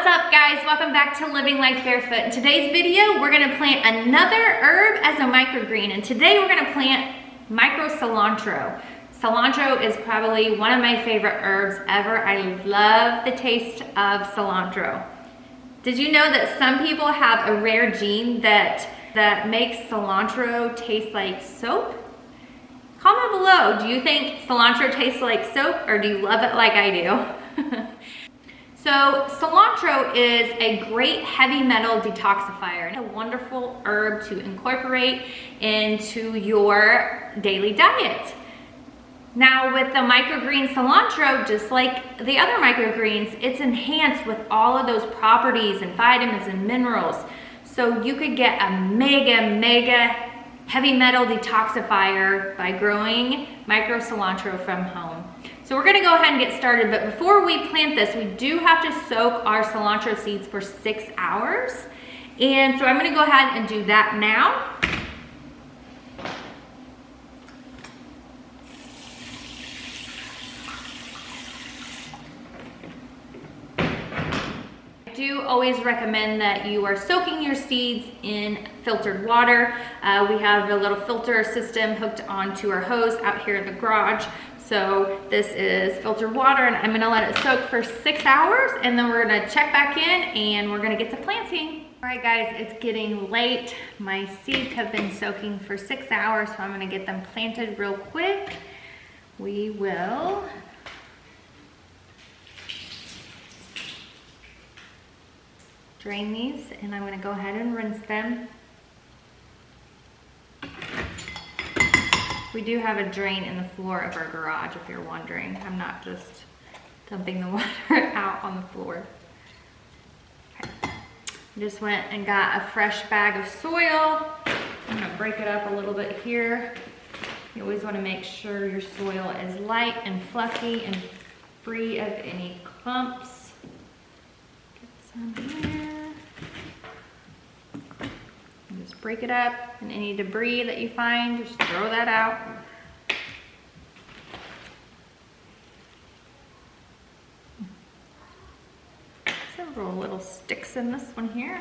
up, guys? Welcome back to Living Life Barefoot. In today's video, we're gonna plant another herb as a microgreen, and today we're gonna plant micro cilantro. Cilantro is probably one of my favorite herbs ever. I love the taste of cilantro. Did you know that some people have a rare gene that makes cilantro taste like soap? Comment below, do you think cilantro tastes like soap or do you love it like I do? So cilantro is a great heavy metal detoxifier, a wonderful herb to incorporate into your daily diet. Now with the microgreen cilantro, just like the other microgreens, it's enhanced with all of those properties and vitamins and minerals. So you could get a mega heavy metal detoxifier by growing micro cilantro from home. So we're gonna go ahead and get started, but before we plant this, we do have to soak our cilantro seeds for 6 hours. And so I'm gonna go ahead and do that now. I do always recommend that you are soaking your seeds in filtered water. We have a little filter system hooked onto our hose out here in the garage. So this is filtered water, and I'm gonna let it soak for 6 hours, and then we're gonna check back in and we're gonna get to planting. All right guys, it's getting late. My seeds have been soaking for 6 hours, so I'm gonna get them planted real quick. We will drain these, and I'm gonna go ahead and rinse them. We do have a drain in the floor of our garage, if you're wondering. I'm not just dumping the water out on the floor. Okay. I just went and got a fresh bag of soil. I'm gonna break it up a little bit here. You always wanna make sure your soil is light and fluffy and free of any clumps. Get some here. Just break it up, and any debris that you find, just throw that out. Several little sticks in this one here.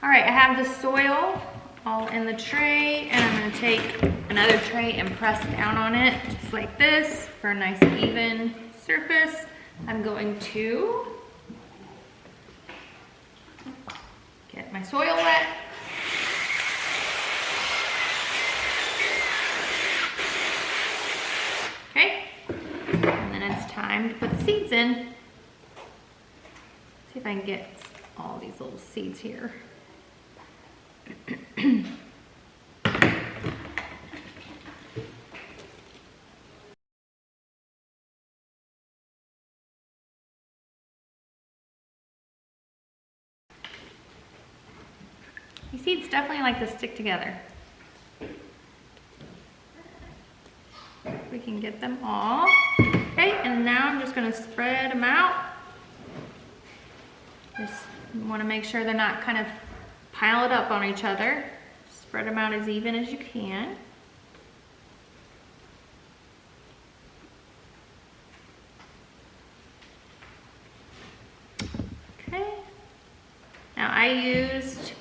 All right, I have the soil all in the tray, and I'm gonna take another tray and press down on it just like this for a nice even surface. I'm going to get my soil wet. Okay, and then it's time to put the seeds in. See if I can get all these little seeds here. These seeds definitely like to stick together. We can get them all. Okay, and now I'm just gonna spread them out. Just wanna make sure they're not kind of piled up on each other. Spread them out as even as you can. Okay. Now I used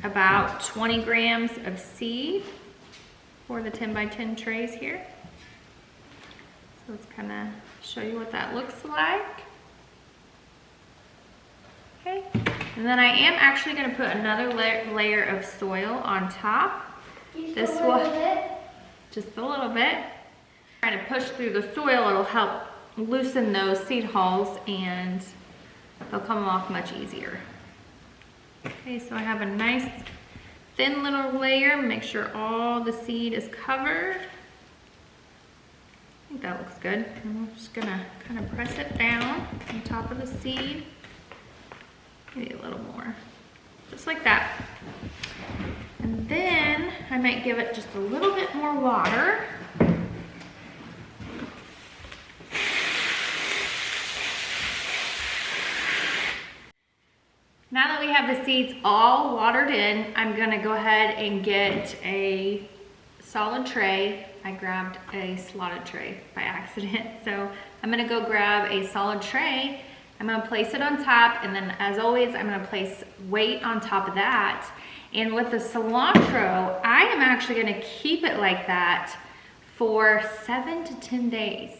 about 20 grams of seed for the 10 by 10 trays here. So let's kind of show you what that looks like. Okay, and then I am actually going to put another layer of soil on top. This will, just a little bit. Trying to push through the soil, it'll help loosen those seed hulls and they'll come off much easier. Okay, so I have a nice thin little layer. Make sure all the seed is covered. I think that looks good. I'm just gonna kind of press it down on top of the seed. Maybe a little more, just like that. And then I might give it just a little bit more water. Now that we have have the seeds all watered in, I'm gonna go ahead and get a solid tray. I grabbed a slotted tray by accident. So I'm gonna go grab a solid tray. I'm gonna place it on top, and then as always, I'm gonna place weight on top of that. And with the cilantro, I am actually gonna keep it like that for 7 to 10 days.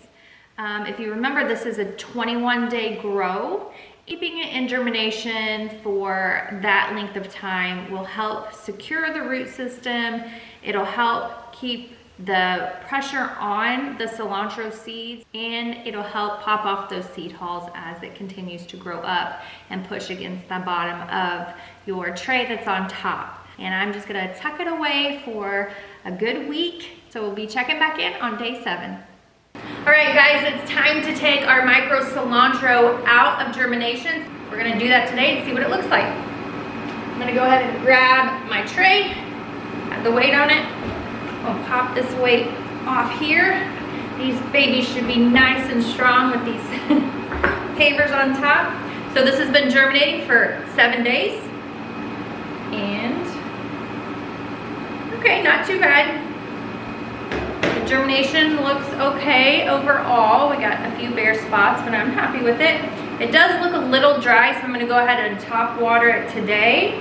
If you remember, this is a 21-day grow. Keeping it in germination for that length of time will help secure the root system. It'll help keep the pressure on the cilantro seeds, and it'll help pop off those seed hulls as it continues to grow up and push against the bottom of your tray that's on top. And I'm just gonna tuck it away for a good week. So we'll be checking back in on day 7. All right, guys, it's time to take our micro cilantro out of germination. We're gonna do that today and see what it looks like. I'm gonna go ahead and grab my tray, have the weight on it. I'll pop this weight off here. These babies should be nice and strong with these pavers on top. So this has been germinating for 7 days. And, okay, not too bad. The germination looks okay overall. We got a few bare spots, but I'm happy with it. It does look a little dry, so I'm gonna go ahead and top water it today.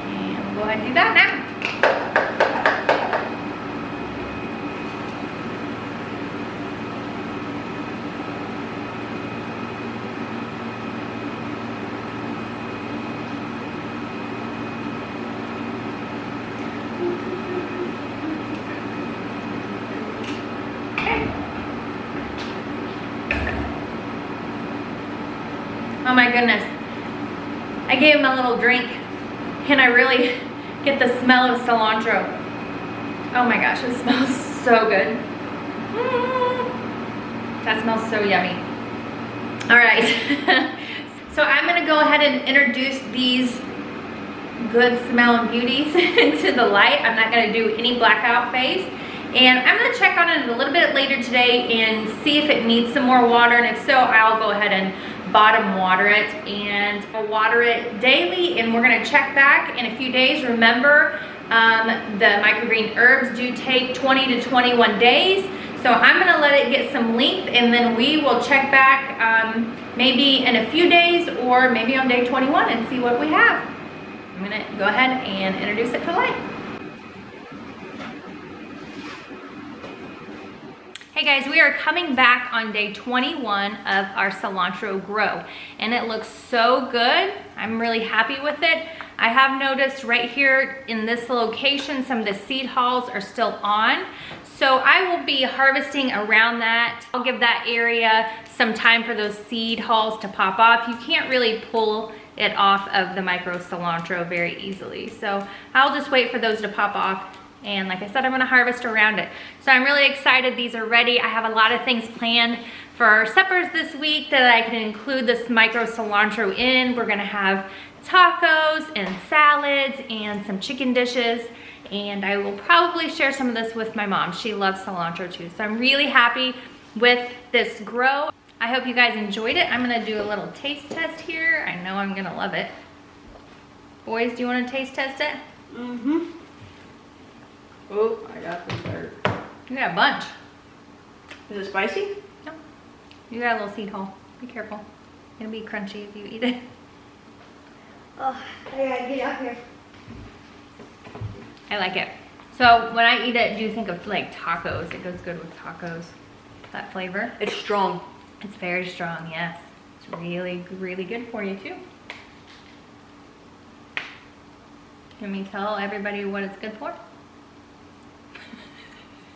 And we'll go ahead and do that now. Oh my goodness, I gave him a little drink and I really get the smell of cilantro. Oh my gosh, it smells so good. That smells so yummy. All right, so I'm gonna go ahead and introduce these good smelling beauties into the light. I'm not gonna do any blackout phase. And I'm gonna check on it a little bit later today and see if it needs some more water, and if so, I'll go ahead and bottom water it, and I'll water it daily, and we're gonna check back in a few days. Remember, the microgreen herbs do take 20 to 21 days, so I'm gonna let it get some length, and then we will check back maybe in a few days or maybe on day 21 and see what we have. I'm gonna go ahead and introduce it to light. Hey guys, we are coming back on day 21 of our cilantro grow, and it looks so good. I'm really happy with it. I have noticed right here in this location, some of the seed hulls are still on. So I will be harvesting around that. I'll give that area some time for those seed hulls to pop off. You can't really pull it off of the micro cilantro very easily. So I'll just wait for those to pop off. And like I said, I'm gonna harvest around it. So I'm really excited these are ready. I have a lot of things planned for our suppers this week that I can include this micro cilantro in. We're gonna have tacos and salads and some chicken dishes. And I will probably share some of this with my mom. She loves cilantro too. So I'm really happy with this grow. I hope you guys enjoyed it. I'm gonna do a little taste test here. I know I'm gonna love it. Boys, do you wanna taste test it? Mm-hmm. Oh, I got the third. You got a bunch. Is it spicy? No. You got a little seed hole. Be careful. It'll be crunchy if you eat it. Oh, I gotta get up here. I like it. So when I eat it, do you think of like tacos? It goes good with tacos. That flavor. It's strong. It's very strong, yes. It's really, really good for you too. Can we tell everybody what it's good for?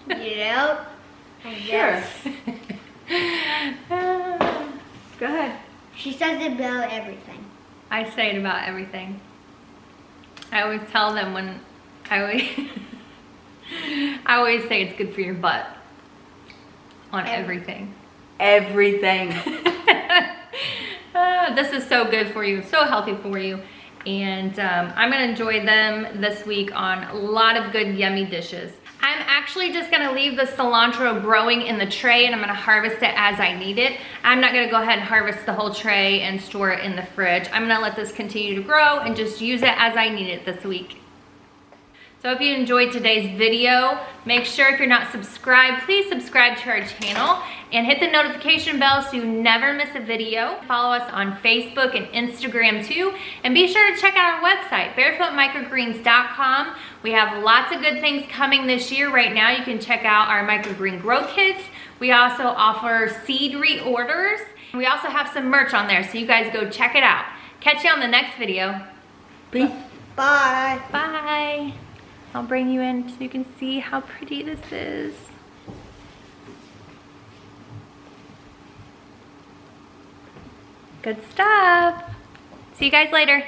Yep. Sure. Go ahead. She says it about everything. I say it about everything. I always tell them when I always say it's good for your butt on everything. Everything. This is so good for you, so healthy for you. And I'm gonna enjoy them this week on a lot of good yummy dishes. I'm actually just gonna leave the cilantro growing in the tray and I'm gonna harvest it as I need it. I'm not gonna go ahead and harvest the whole tray and store it in the fridge. I'm gonna let this continue to grow and just use it as I need it this week. So I hope you enjoyed today's video. Make sure if you're not subscribed, please subscribe to our channel and hit the notification bell so you never miss a video. Follow us on Facebook and Instagram too. And be sure to check out our website, barefootmicrogreens.com. We have lots of good things coming this year. Right now you can check out our microgreen grow kits. We also offer seed reorders. We also have some merch on there, so you guys go check it out. Catch you on the next video. Peace. Bye. Bye. I'll bring you in so you can see how pretty this is. Good stuff. See you guys later.